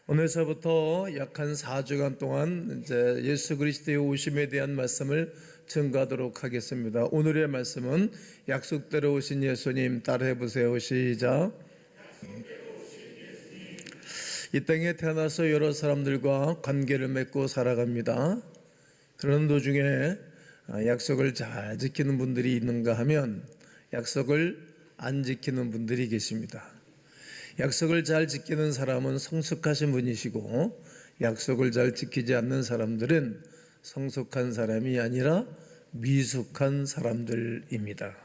오늘서부터 약 한 4주간 동안 이제 예수 그리스도의 오심에 대한 말씀을 증거하도록 하겠습니다. 오늘의 말씀은 약속대로 오신 예수님, 따라해 보세요. 시작. 이 땅에 태어나서 여러 사람들과 관계를 맺고 살아갑니다. 그런 도중에 약속을 잘 지키는 분들이 있는가 하면 약속을 안 지키는 분들이 계십니다. 약속을 잘 지키는 사람은 성숙하신 분이시고, 약속을 잘 지키지 않는 사람들은 성숙한 사람이 아니라 미숙한 사람들입니다.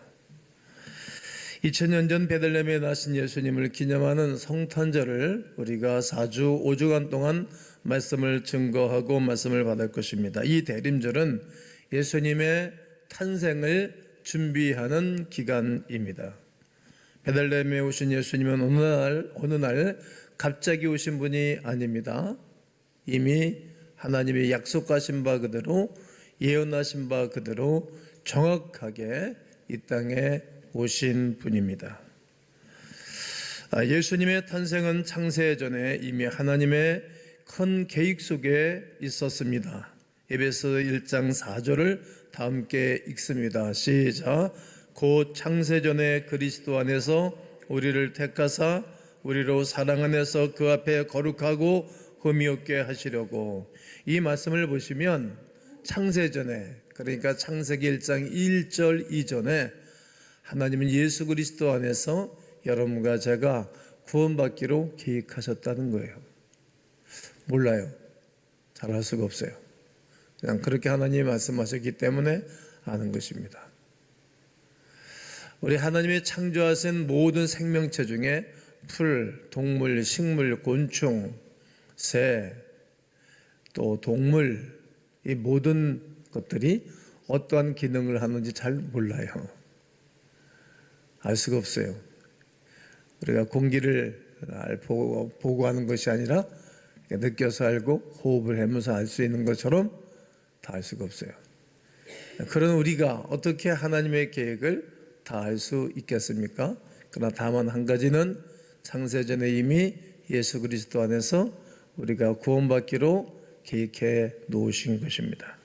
2000년 전 베들레헴에 나신 예수님을 기념하는 성탄절을 우리가 4주 5주간 동안 말씀을 증거하고 말씀을 받을 것입니다. 이 대림절은 예수님의 탄생을 준비하는 기간입니다. 베들레헴에 오신 예수님은 어느 날 갑자기 오신 분이 아닙니다. 이미 하나님이 약속하신 바 그대로, 예언하신 바 그대로 정확하게 이 땅에 오신 분입니다. 예수님의 탄생은 창세 전에 이미 하나님의 큰 계획 속에 있었습니다. 에베소 1장 4절을 다 함께 읽습니다. 시작. 곧 창세전에 그리스도 안에서 우리를 택하사 우리로 사랑 안에서 그 앞에 거룩하고 흠이 없게 하시려고. 이 말씀을 보시면 창세전에, 그러니까 창세기 1장 1절 이전에 하나님은 예수 그리스도 안에서 여러분과 제가 구원받기로 계획하셨다는 거예요. 몰라요. 잘 알 수가 없어요. 그냥 그렇게 하나님이 말씀하셨기 때문에 아는 것입니다. 우리 하나님이 창조하신 모든 생명체 중에 풀, 동물, 식물, 곤충, 새, 또 동물, 이 모든 것들이 어떠한 기능을 하는지 잘 몰라요. 알 수가 없어요. 우리가 공기를 보고 하는 것이 아니라 느껴서 알고 호흡을 하면서 알 수 있는 것처럼 다 알 수가 없어요. 그런 우리가 어떻게 하나님의 계획을 다 알 수 있겠습니까? 그러나 다만 한 가지는 창세전에 이미 예수 그리스도 안에서 우리가 구원받기로 계획해 놓으신 것입니다.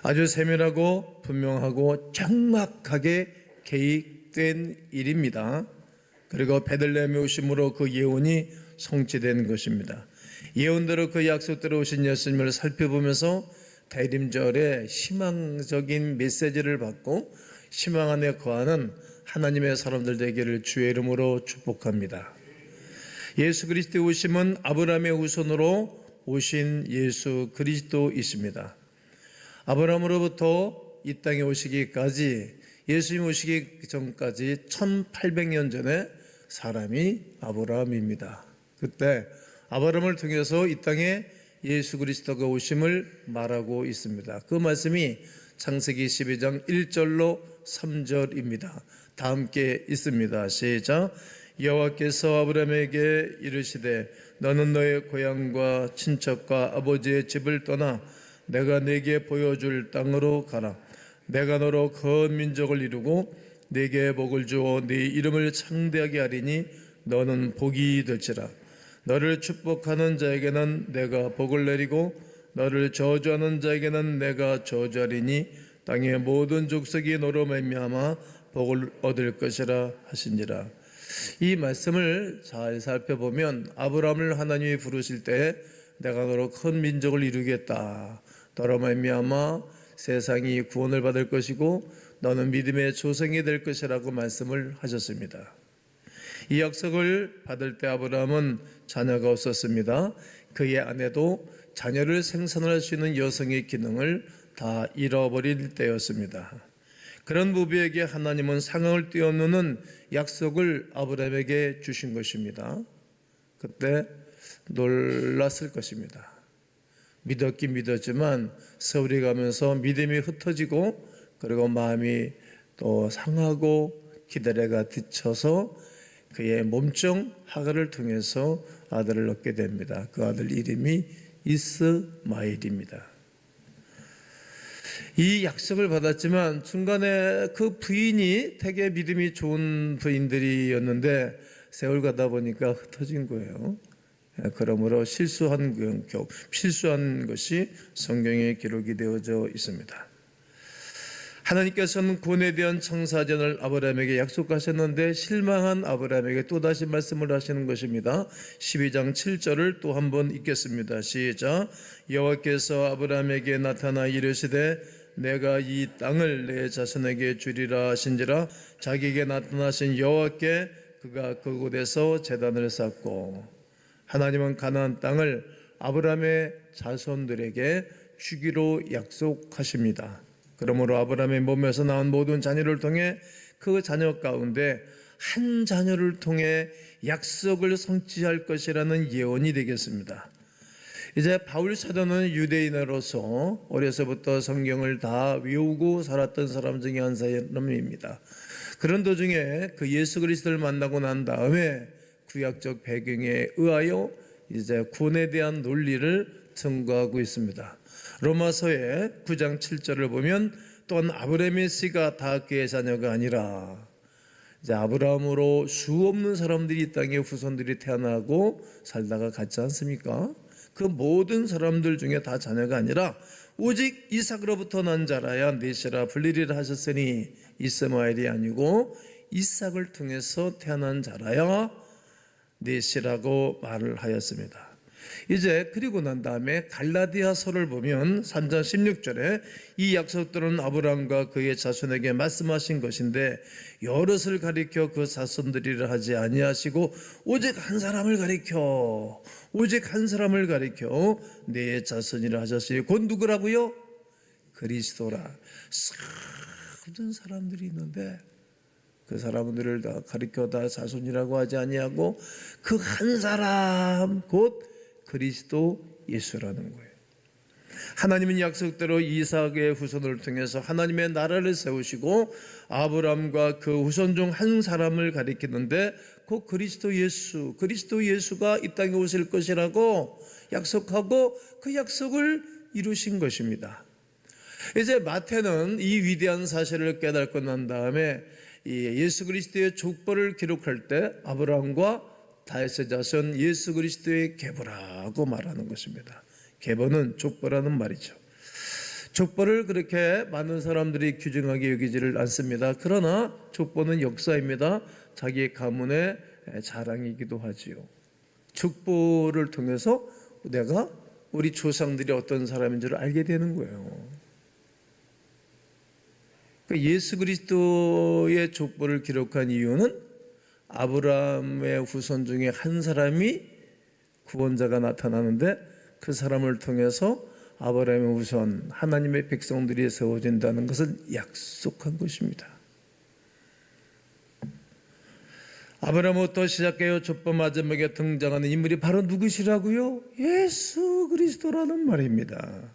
아주 세밀하고 분명하고 정확하게 계획된 일입니다. 그리고 베들레헴에 오심으로 그 예언이 성취된 것입니다. 예언대로 그 약속대로 오신 예수님을 살펴보면서 대림절에 희망적인 메시지를 받고 희망 안에 거하는 하나님의 사람들 되기를 주의 이름으로 축복합니다. 예수 그리스도의 오심은 아브라함의 후손으로 오신 예수 그리스도이십니다. 아브라함으로부터 이 땅에 오시기까지, 예수님 오시기 전까지 1800년 전에 사람이 아브라함입니다. 그때 아브라함을 통해서 이 땅에 예수 그리스도가 오심을 말하고 있습니다. 그 말씀이 창세기 12장 1절로 3절입니다. 다 함께 있습니다. 시작. 여호와께서 아브라함에게 이르시되 너는 너의 고향과 친척과 아버지의 집을 떠나 내가 네게 보여줄 땅으로 가라. 내가 너로 큰 민족을 이루고 네게 복을 주어 네 이름을 창대하게 하리니 너는 복이 될지라. 너를 축복하는 자에게는 내가 복을 내리고 너를 저주하는 자에게는 내가 저주하리니 땅의 모든 족속이 너로 말미암아 복을 얻을 것이라 하시니라. 이 말씀을 잘 살펴보면 아브라함을 하나님이 부르실 때 내가 너로 큰 민족을 이루겠다, 너로 말미암아 세상이 구원을 받을 것이고 너는 믿음의 조상이 될 것이라고 말씀을 하셨습니다. 이 약속을 받을 때 아브라함은 자녀가 없었습니다. 그의 아내도 자녀를 생산할 수 있는 여성의 기능을 다 잃어버릴 때였습니다. 그런 부부에게 하나님은 상황을 뛰어넘는 약속을 아브라함에게 주신 것입니다. 그때 놀랐을 것입니다. 믿었긴 믿었지만 세월이 가면서 믿음이 흩어지고, 그리고 마음이 또 상하고 기다려가 지쳐서 그의 몸종 하갈을 통해서 아들을 얻게 됩니다. 그 아들 이름이 이스마엘입니다. 이 약속을 받았지만 중간에 그 부인이 되게 믿음이 좋은 부인들이었는데 세월 가다 보니까 흩어진 거예요. 그러므로 필수한 것이 성경에 기록이 되어져 있습니다. 하나님께서는 구원에 대한 청사전을 아브라함에게 약속하셨는데 실망한 아브라함에게 또다시 말씀을 하시는 것입니다. 12장 7절을 또 한번 읽겠습니다. 시작. 여호와께서 아브라함에게 나타나 이르시되 내가 이 땅을 내 자손에게 주리라 하신지라. 자기에게 나타나신 여호와께 그가 그곳에서 제단을 쌓고, 하나님은 가나안 땅을 아브라함의 자손들에게 주기로 약속하십니다. 그러므로 아브라함의 몸에서 나온 모든 자녀를 통해 그 자녀 가운데 한 자녀를 통해 약속을 성취할 것이라는 예언이 되겠습니다. 이제 바울 사도는 유대인으로서 어려서부터 성경을 다 외우고 살았던 사람 중에 한 사람입니다. 그런 도중에 그 예수 그리스도를 만나고 난 다음에 구약적 배경에 의하여 이제 구원에 대한 논리를 증거하고 있습니다. 로마서의 9장 7절을 보면 또한 아브라함의 씨가 다 그의 자녀가 아니라, 이제 아브라함으로 수 없는 사람들이 이 땅에 후손들이 태어나고 살다가 갔지 않습니까? 그 모든 사람들 중에 다 자녀가 아니라 오직 이삭으로부터 난 자라야 넷이라 불리리라 하셨으니 이스마엘이 아니고 이삭을 통해서 태어난 자라야 넷이라고 말을 하였습니다. 이제 그리고 난 다음에 갈라디아서를 보면 3장 16절에 이 약속들은 아브라함과 그의 자손에게 말씀하신 것인데 여럿을 가리켜 그 자손들이라 하지 아니하시고 오직 한 사람을 가리켜 내 자손이라 하셨으니 곧 누구라고요? 그리스도라. 모든 사람들이 있는데 그 사람들을 다 가리켜 다 자손이라고 하지 아니하고 그 한 사람 곧 그리스도 예수라는 거예요. 하나님은 약속대로 이삭의 후손을 통해서 하나님의 나라를 세우시고 아브라함과 그 후손 중 한 사람을 가리키는데 그 그리스도 예수가 이 땅에 오실 것이라고 약속하고 그 약속을 이루신 것입니다. 이제 마태는 이 위대한 사실을 깨닫고 난 다음에 예수 그리스도의 족보를 기록할 때 아브라함과 다윗의 자손 예수 그리스도의 계보라고 말하는 것입니다. 계보는 족보라는 말이죠. 족보를 그렇게 많은 사람들이 귀중하게 여기지를 않습니다. 그러나 족보는 역사입니다. 자기의 가문의 자랑이기도 하지요. 족보를 통해서 내가 우리 조상들이 어떤 사람인 줄 알게 되는 거예요. 예수 그리스도의 족보를 기록한 이유는 아브라함의 후손 중에 한 사람이 구원자가 나타나는데 그 사람을 통해서 아브라함의 후손 하나님의 백성들이 세워진다는 것을 약속한 것입니다. 아브라함부터 시작하여 족보 마지막에 등장하는 인물이 바로 누구시라고요? 예수 그리스도라는 말입니다.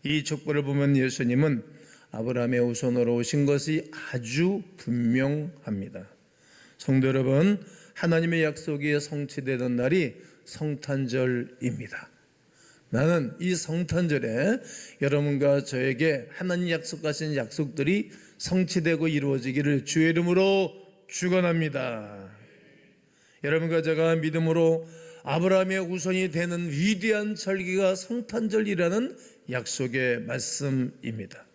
이 족보를 보면 예수님은 아브라함의 후손으로 오신 것이 아주 분명합니다. 성도 여러분, 하나님의 약속이 성취되던 날이 성탄절입니다. 나는 이 성탄절에 여러분과 저에게 하나님 약속하신 약속들이 성취되고 이루어지기를 주의 이름으로 축원합니다. 여러분과 제가 믿음으로 아브라함의 후손이 되는 위대한 절기가 성탄절이라는 약속의 말씀입니다.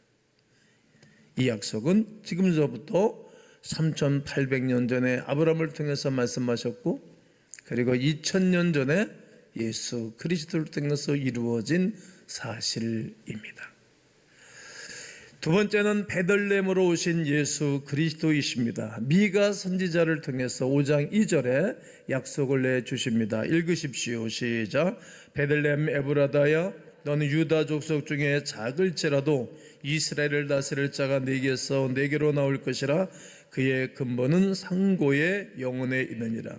이 약속은 지금서부터 3800년 전에 아브라함을 통해서 말씀하셨고, 그리고 2000년 전에 예수 그리스도를 통해서 이루어진 사실입니다. 두 번째는 베들레헴으로 오신 예수 그리스도이십니다. 미가 선지자를 통해서 5장 2절에 약속을 내주십니다. 읽으십시오. 시작. 베들레헴 에브라다야, 너는 유다 족속 중에 작을지라도 이스라엘을 다스릴 자가 네게서 네게로 나올 것이라. 그의 근본은 상고의 영혼에 있느니라.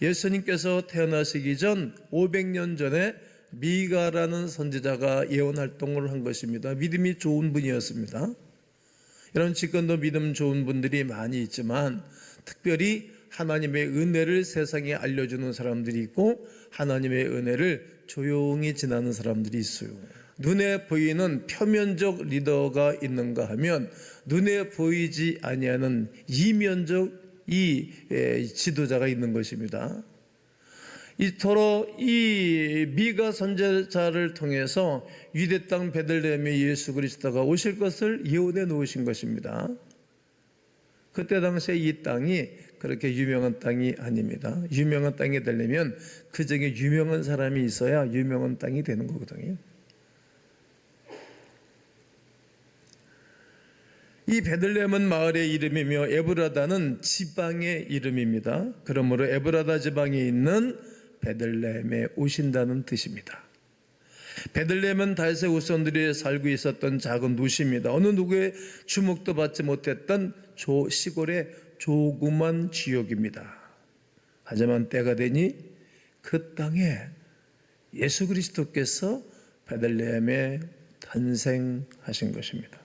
예수님께서 태어나시기 전 500년 전에 미가라는 선지자가 예언 활동을 한 것입니다. 믿음이 좋은 분이었습니다. 여러분, 지금도 믿음 좋은 분들이 많이 있지만 특별히 하나님의 은혜를 세상에 알려주는 사람들이 있고 하나님의 은혜를 조용히 지나는 사람들이 있어요. 눈에 보이는 표면적 리더가 있는가 하면 눈에 보이지 아니하는 이면적 지도자가 있는 것입니다. 이토록 이 미가 선지자를 통해서 유대 땅 베들레헴에 예수 그리스도가 오실 것을 예언해 놓으신 것입니다. 그때 당시에 이 땅이 그렇게 유명한 땅이 아닙니다. 유명한 땅이 되려면 그 중에 유명한 사람이 있어야 유명한 땅이 되는 거거든요. 이 베들레헴은 마을의 이름이며 에브라다는 지방의 이름입니다. 그러므로 에브라다 지방에 있는 베들레헴에 오신다는 뜻입니다. 베들레헴은 다윗의 후손들이 살고 있었던 작은 도시입니다. 어느 누구의 주목도 받지 못했던 시골의 조그만 지역입니다. 하지만 때가 되니 그 땅에 예수 그리스도께서 베들레헴에 탄생하신 것입니다.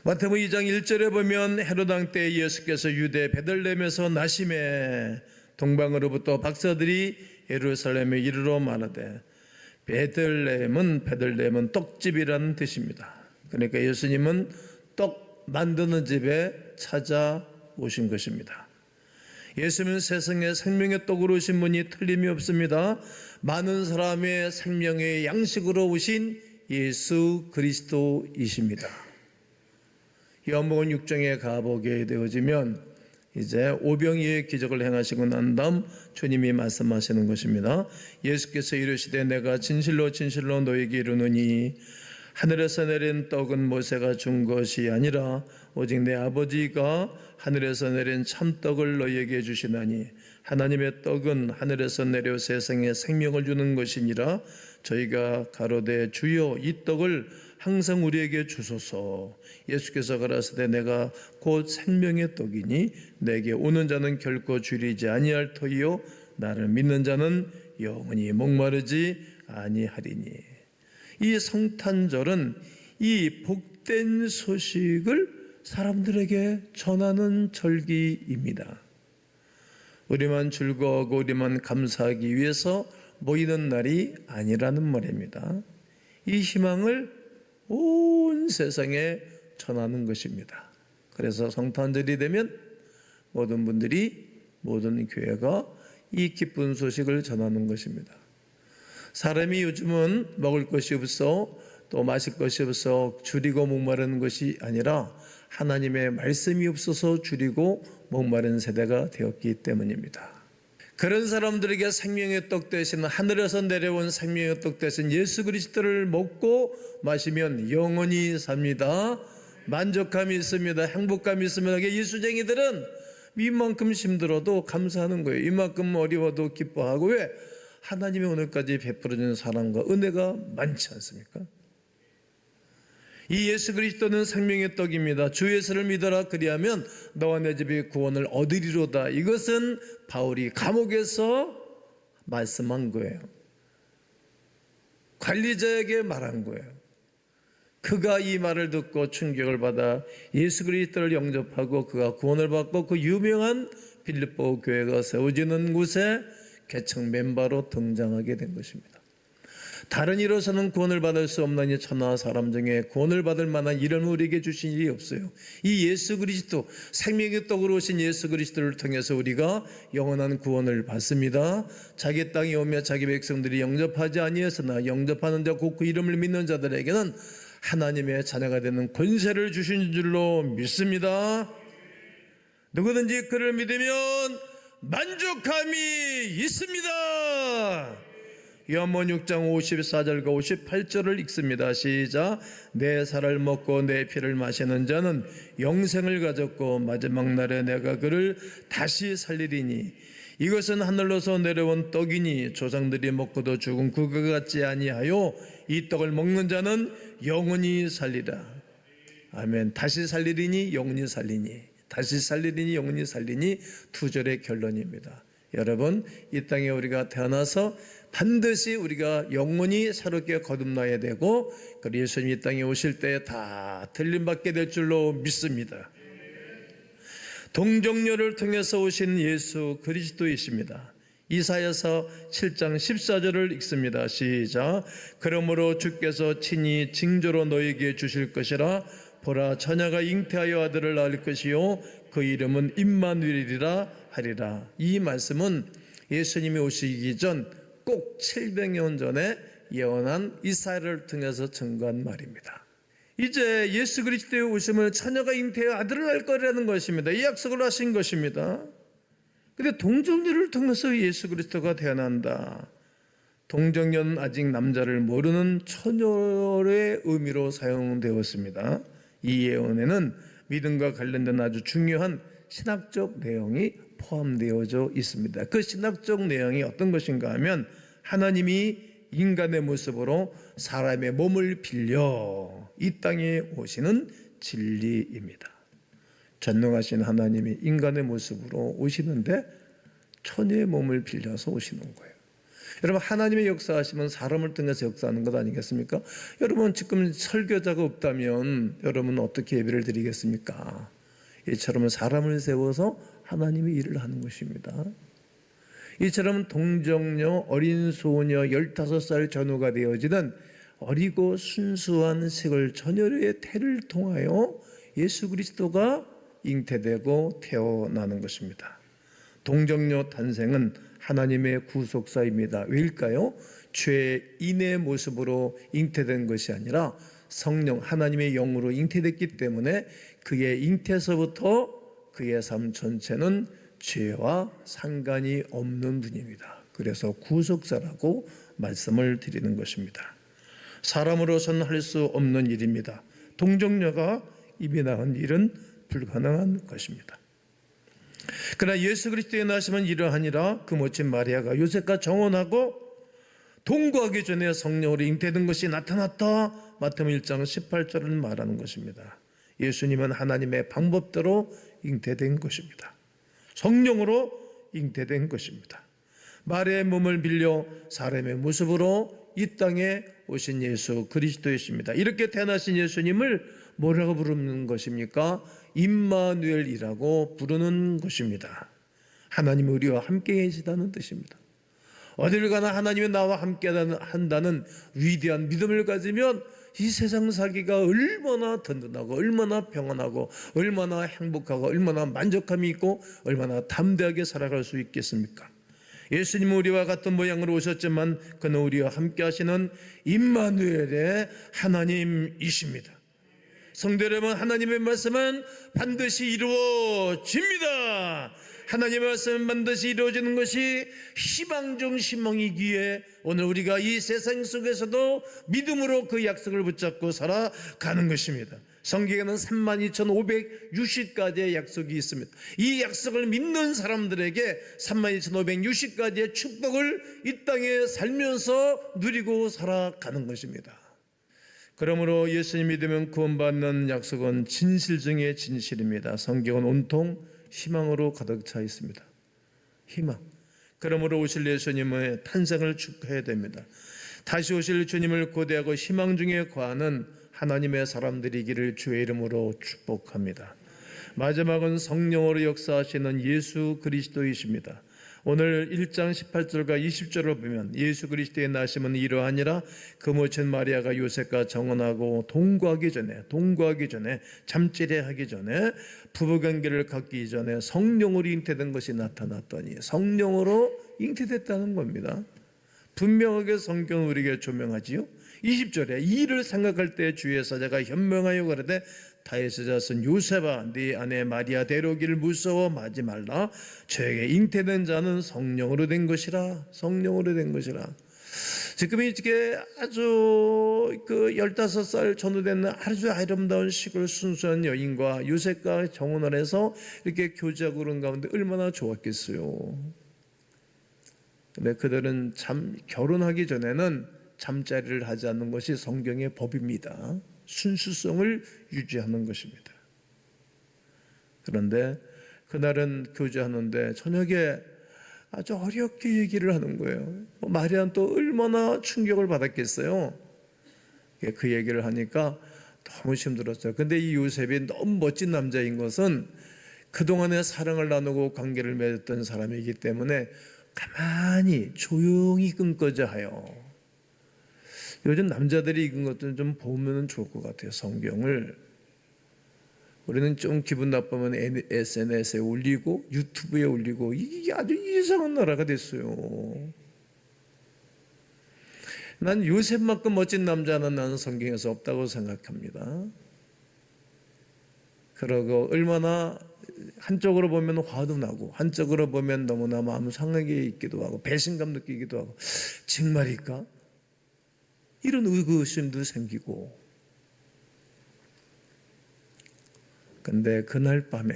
마태복음 2장 1절에 보면 헤롯 왕 때 예수께서 유대 베들레헴에서 나심에 동방으로부터 박사들이 예루살렘에 이르러 말하되, 베들레헴은 떡집이라는 뜻입니다. 그러니까 예수님은 떡 만드는 집에 찾아오신 것입니다. 예수님은 세상에 생명의 떡으로 오신 분이 틀림이 없습니다. 많은 사람의 생명의 양식으로 오신 예수 그리스도이십니다. 요한복음 6장에 가보게 되어지면 이제 오병이의 기적을 행하시고 난 다음 주님이 말씀하시는 것입니다. 예수께서 이르시되 내가 진실로 진실로 너에게 이르노니 하늘에서 내린 떡은 모세가 준 것이 아니라 오직 내 아버지가 하늘에서 내린 참떡을 너희에게 주시나니 하나님의 떡은 하늘에서 내려 세상에 생명을 주는 것이니라. 저희가 가로되 주여 이 떡을 항상 우리에게 주소서. 예수께서 가라사대 내가 곧 생명의 떡이니 내게 오는 자는 결코 줄이지 아니할 터이요 나를 믿는 자는 영원히 목마르지 아니하리니. 이 성탄절은 이 복된 소식을 사람들에게 전하는 절기입니다. 우리만 즐거워하고 우리만 감사하기 위해서 모이는 날이 아니라는 말입니다. 이 희망을 온 세상에 전하는 것입니다. 그래서 성탄절이 되면 모든 분들이, 모든 교회가 이 기쁜 소식을 전하는 것입니다. 사람이 요즘은 먹을 것이 없어 또 마실 것이 없어 줄이고 목마르는 것이 아니라 하나님의 말씀이 없어서 줄이고 목마른 세대가 되었기 때문입니다. 그런 사람들에게 생명의 떡 대신, 하늘에서 내려온 생명의 떡 대신 예수 그리스도를 먹고 마시면 영원히 삽니다. 만족감이 있습니다. 행복감이 있습니다. 예수쟁이들은 이만큼 힘들어도 감사하는 거예요. 이만큼 어려워도 기뻐하고. 왜? 하나님이 오늘까지 베풀어준 사랑과 은혜가 많지 않습니까? 이 예수 그리스도는 생명의 떡입니다. 주 예수를 믿어라 그리하면 너와 내 집이 구원을 얻으리로다. 이것은 바울이 감옥에서 말씀한 거예요. 관리자에게 말한 거예요. 그가 이 말을 듣고 충격을 받아 예수 그리스도를 영접하고 그가 구원을 받고 그 유명한 빌립보 교회가 세워지는 곳에 개척 멤버로 등장하게 된 것입니다. 다른 이로서는 구원을 받을 수 없나니 천하 사람 중에 구원을 받을 만한 이름을 우리에게 주신 일이 없어요. 이 예수 그리스도, 생명의 떡으로 오신 예수 그리스도를 통해서 우리가 영원한 구원을 받습니다. 자기 땅에 오며 자기 백성들이 영접하지 아니했으나 영접하는 자 곧 그 이름을 믿는 자들에게는 하나님의 자녀가 되는 권세를 주신 줄로 믿습니다. 누구든지 그를 믿으면 만족함이 있습니다. 요한복음 6장 54절과 58절을 읽습니다. 시작. 내 살을 먹고 내 피를 마시는 자는 영생을 가졌고 마지막 날에 내가 그를 다시 살리리니 이것은 하늘로서 내려온 떡이니 조상들이 먹고도 죽은 그것 같지 아니하여 이 떡을 먹는 자는 영원히 살리라. 아멘. 다시 살리리니 영원히 살리니, 다시 살리리니 영원히 살리니, 두 절의 결론입니다. 여러분, 이 땅에 우리가 태어나서 반드시 우리가 영원히 새롭게 거듭나야 되고, 그리고 예수님이 이 땅에 오실 때 다 들림받게 될 줄로 믿습니다. 동정녀를 통해서 오신 예수 그리스도이십니다. 이사야서 7장 14절을 읽습니다. 시작. 그러므로 주께서 친히 징조로 너에게 주실 것이라. 보라, 처녀가 잉태하여 아들을 낳을 것이요 그 이름은 임마누엘이라 하리라. 이 말씀은 예수님이 오시기 전 꼭 700년 전에 예언한 이사야를 통해서 증거한 말입니다. 이제 예수 그리스도의 오심을 처녀가 잉태하여 아들을 낳을 거라는 것입니다. 이 약속을 하신 것입니다. 그런데 동정녀를 통해서 예수 그리스도가 태어난다. 동정녀는 아직 남자를 모르는 처녀의 의미로 사용되었습니다. 이 예언에는 믿음과 관련된 아주 중요한 신학적 내용이 포함되어져 있습니다. 그 신학적 내용이 어떤 것인가 하면 하나님이 인간의 모습으로 사람의 몸을 빌려 이 땅에 오시는 진리입니다. 전능하신 하나님이 인간의 모습으로 오시는데 처녀의 몸을 빌려서 오시는 거예요. 여러분, 하나님의 역사하시면 사람을 통해서 역사하는 것 아니겠습니까? 여러분, 지금 설교자가 없다면 여러분은 어떻게 예배를 드리겠습니까? 이처럼 사람을 세워서 하나님의 일을 하는 것입니다. 이처럼 동정녀, 어린 소녀 15살 전후가 되어지는 어리고 순수한 색을 처녀의 태를 통하여 예수 그리스도가 잉태되고 태어나는 것입니다. 동정녀 탄생은 하나님의 구속사입니다. 왜일까요? 죄인의 모습으로 잉태된 것이 아니라 성령 하나님의 영으로 잉태됐기 때문에 그의 잉태에서부터 그의 삶 전체는 죄와 상관이 없는 분입니다. 그래서 구속사라고 말씀을 드리는 것입니다. 사람으로서는 할 수 없는 일입니다. 동정녀가 입이 낳은 일은 불가능한 것입니다. 그러나 예수 그리스도의 나심은 이러하니라. 그 모친 마리아가 요셉과 정혼하고 동거하기 전에 성령으로 잉태된 것이 나타났다. 마태복음 1장 18절은 말하는 것입니다. 예수님은 하나님의 방법대로 잉태된 것입니다. 성령으로 잉태된 것입니다. 마리아의 몸을 빌려 사람의 모습으로 이 땅에 오신 예수 그리스도이십니다. 이렇게 태어나신 예수님을 뭐라고 부르는 것입니까? 임마누엘이라고 부르는 것입니다. 하나님이 우리와 함께 계시다는 뜻입니다. 어디를 가나 하나님이 나와 함께 한다는 위대한 믿음을 가지면 이 세상 살기가 얼마나 든든하고 얼마나 평안하고 얼마나 행복하고 얼마나 만족함이 있고 얼마나 담대하게 살아갈 수 있겠습니까? 예수님은 우리와 같은 모양으로 오셨지만 그는 우리와 함께 하시는 임마누엘의 하나님이십니다. 성도 여러분, 하나님의 말씀은 반드시 이루어집니다. 하나님의 말씀은 반드시 이루어지는 것이 희망 중 희망이기에 오늘 우리가 이 세상 속에서도 믿음으로 그 약속을 붙잡고 살아가는 것입니다. 성경에는 32,560가지의 약속이 있습니다. 이 약속을 믿는 사람들에게 32,560가지의 축복을 이 땅에 살면서 누리고 살아가는 것입니다. 그러므로 예수님 믿으면 구원받는 약속은 진실 중에 진실입니다. 성경은 온통 희망으로 가득 차 있습니다. 희망. 그러므로 오실 예수님의 탄생을 축하해야 됩니다. 다시 오실 주님을 고대하고 희망 중에 거하는 하나님의 사람들이기를 주의 이름으로 축복합니다. 마지막은 성령으로 역사하시는 예수 그리스도이십니다. 오늘 1장 18절과 20절을 보면 예수 그리스도의 나심은 이러하니라. 그 모친 마리아가 요셉과 정혼하고 동거하기 전에 잠자리하기 전에 부부관계를 갖기 전에 성령으로 잉태된 것이 나타났더니 성령으로 잉태됐다는 겁니다. 분명하게 성경은 우리에게 조명하지요. 20절에 이 일을 생각할 때 주의 사자가 현명하여 가로되 다윗의 자손 요셉아 네 아내 마리아 데려오기를 무서워하지 말라. 저에게 잉태된 자는 성령으로 된 것이라. 성령으로 된 것이라. 지금 이게 아주 15살 전후된 아주 아름다운 시골 순수한 여인과 요셉과 정혼을 해서 이렇게 교제하고 그런 가운데 얼마나 좋았겠어요. 근데 그들은 결혼하기 전에는 잠자리를 하지 않는 것이 성경의 법입니다. 순수성을 유지하는 것입니다. 그런데 그날은 교제하는데 저녁에 아주 어렵게 얘기를 하는 거예요. 마리아는 또 얼마나 충격을 받았겠어요. 그 얘기를 하니까 너무 힘들었어요. 근데 이 요셉이 너무 멋진 남자인 것은 그동안에 사랑을 나누고 관계를 맺었던 사람이기 때문에 가만히 조용히 끊고자 하여. 요즘 남자들이 읽은 것들은 좀 보면 좋을 것 같아요. 성경을 우리는 좀 기분 나쁘면 SNS에 올리고 유튜브에 올리고 이게 아주 이상한 나라가 됐어요. 난 요셉만큼 멋진 남자는 나는 성경에서 없다고 생각합니다. 그러고 얼마나 한쪽으로 보면 화도 나고 한쪽으로 보면 너무나 마음 상하게 있기도 하고 배신감 느끼기도 하고 정말일까? 이런 의구심도 생기고. 근데 그날 밤에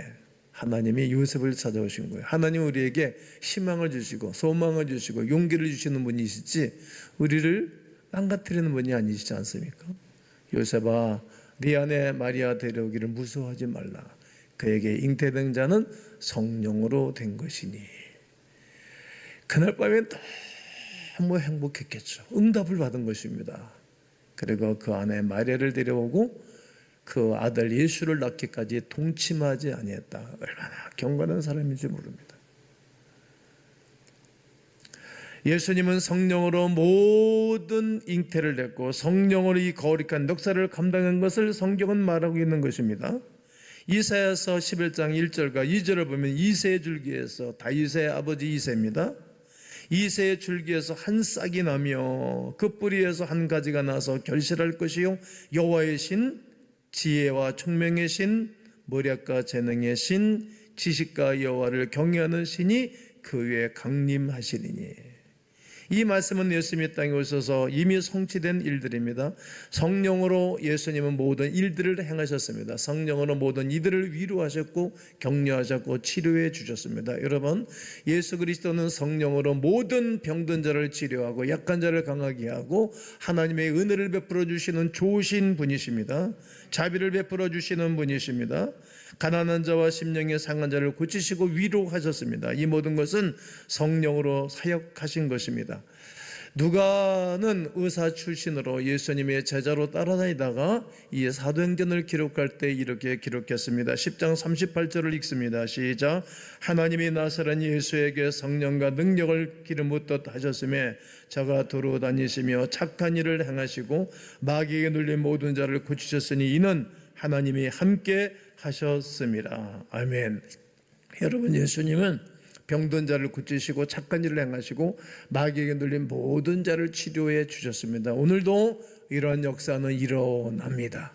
하나님이 요셉을 찾아오신 거예요. 하나님 우리에게 희망을 주시고 소망을 주시고 용기를 주시는 분이시지 우리를 망가뜨리는 분이 아니시지 않습니까? 요셉아, 네 아내 마리아 데려오기를 무서워하지 말라. 그에게 잉태된 자는 성령으로 된 것이니. 그날 밤에 너무 행복했겠죠. 응답을 받은 것입니다. 그리고 그 아내 마리아를 데려오고 그 아들 예수를 낳기까지 동침하지 아니했다. 얼마나 경건한 사람인지 모릅니다. 예수님은 성령으로 모든 잉태를 냈고 성령으로 이 거룩한 역사를 감당한 것을 성경은 말하고 있는 것입니다. 이사야서 11장 1절과 2절을 보면 이새의 줄기에서, 다윗의 아버지 이새입니다. 이새의 줄기에서 한 싹이 나며 그 뿌리에서 한 가지가 나서 결실할 것이요 여호와의 신, 지혜와 총명의 신, 모략과 재능의 신, 지식과 여호와를 경외하는 신이 그 위에 강림하시리니. 이 말씀은 예수님이 땅에 오셔서 이미 성취된 일들입니다. 성령으로 예수님은 모든 일들을 행하셨습니다. 성령으로 모든 이들을 위로하셨고 격려하셨고 치료해 주셨습니다. 여러분, 예수 그리스도는 성령으로 모든 병든 자를 치료하고 약한 자를 강하게 하고 하나님의 은혜를 베풀어 주시는 좋으신 분이십니다. 자비를 베풀어 주시는 분이십니다. 가난한 자와 심령의 상한 자를 고치시고 위로하셨습니다. 이 모든 것은 성령으로 사역하신 것입니다. 누가는 의사 출신으로 예수님의 제자로 따라다니다가 이 사도행전을 기록할 때 이렇게 기록했습니다. 10장 38절을 읽습니다. 시작. 하나님이 나사렛 예수에게 성령과 능력을 기름 붓듯 하셨음에 저가 도로 다니시며 착한 일을 행하시고 마귀에게 눌린 모든 자를 고치셨으니 이는 하나님이 함께 하셨습니다. 아멘. 여러분, 예수님은 병든 자를 고치시고 착한 일을 행하시고 마귀에게 눌린 모든 자를 치료해 주셨습니다. 오늘도 이러한 역사는 일어납니다.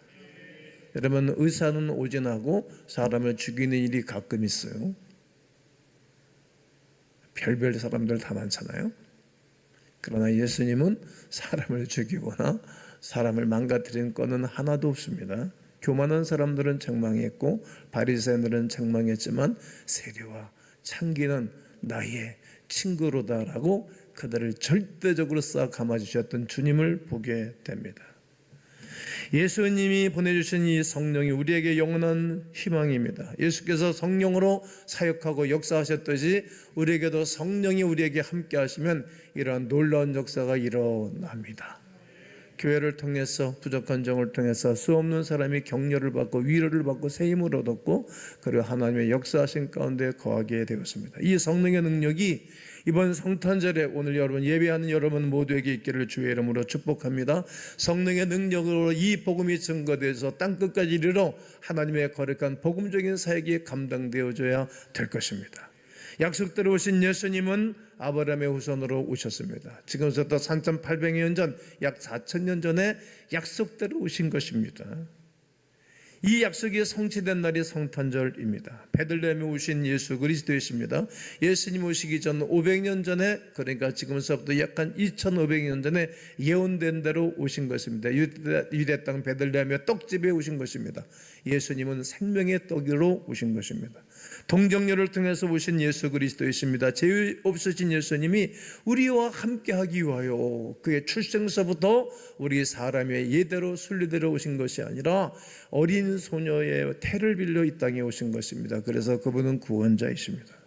여러분, 의사는 오진하고 사람을 죽이는 일이 가끔 있어요. 별별 사람들 다 많잖아요. 그러나 예수님은 사람을 죽이거나 사람을 망가뜨리는 건은 하나도 없습니다. 교만한 사람들은 책망했고 바리새인들은 책망했지만 세리와 창기는 나의 친구로다라고 그들을 절대적으로 싹 감아주셨던 주님을 보게 됩니다. 예수님이 보내주신 이 성령이 우리에게 영원한 희망입니다. 예수께서 성령으로 사역하고 역사하셨듯이 우리에게도 성령이 우리에게 함께 하시면 이러한 놀라운 역사가 일어납니다. 교회를 통해서 부족한 정을 통해서 수없는 사람이 격려를 받고 위로를 받고 새 힘을 얻었고 그리고 하나님의 역사하신 가운데 거하게 되었습니다. 이 성령의 능력이 이번 성탄절에 오늘 여러분 예배하는 여러분 모두에게 있기를 주의 이름으로 축복합니다. 성령의 능력으로 이 복음이 증거돼서 땅끝까지 이르러 하나님의 거룩한 복음적인 사역이 감당되어져야 될 것입니다. 약속대로 오신 예수님은 아브라함의 후손으로 오셨습니다. 지금부터 3,800년 전, 약 4,000년 전에 약속대로 오신 것입니다. 이 약속이 성취된 날이 성탄절입니다. 베들레헴에 오신 예수 그리스도이십니다. 예수님 오시기 전 500년 전에, 그러니까 지금서부터 약간 2,500년 전에 예언된 대로 오신 것입니다. 유대 땅 베들레헴의 떡집에 오신 것입니다. 예수님은 생명의 떡으로 오신 것입니다. 동정녀를 통해서 오신 예수 그리스도이십니다. 죄 없으신 예수님이 우리와 함께하기 위하여 그의 출생서부터 우리 사람의 예대로 순리대로 오신 것이 아니라 어린 소녀의 태를 빌려 이 땅에 오신 것입니다. 그래서 그분은 구원자이십니다.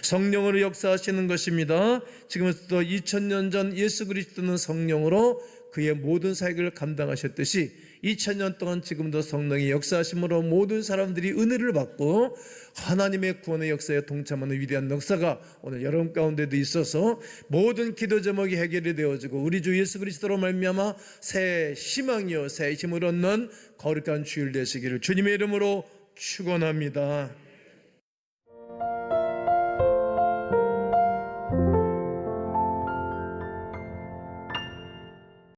성령으로 역사하시는 것입니다. 지금부터 2000년 전 예수 그리스도는 성령으로 그의 모든 사역을 감당하셨듯이 2000년 동안 지금도 성령의 역사하심으로 모든 사람들이 은혜를 받고 하나님의 구원의 역사에 동참하는 위대한 역사가 오늘 여러분 가운데도 있어서 모든 기도 제목이 해결이 되어지고 우리 주 예수 그리스도로 말미암아 새 희망이요 새 힘을 얻는 거룩한 주일 되시기를 주님의 이름으로 축원합니다.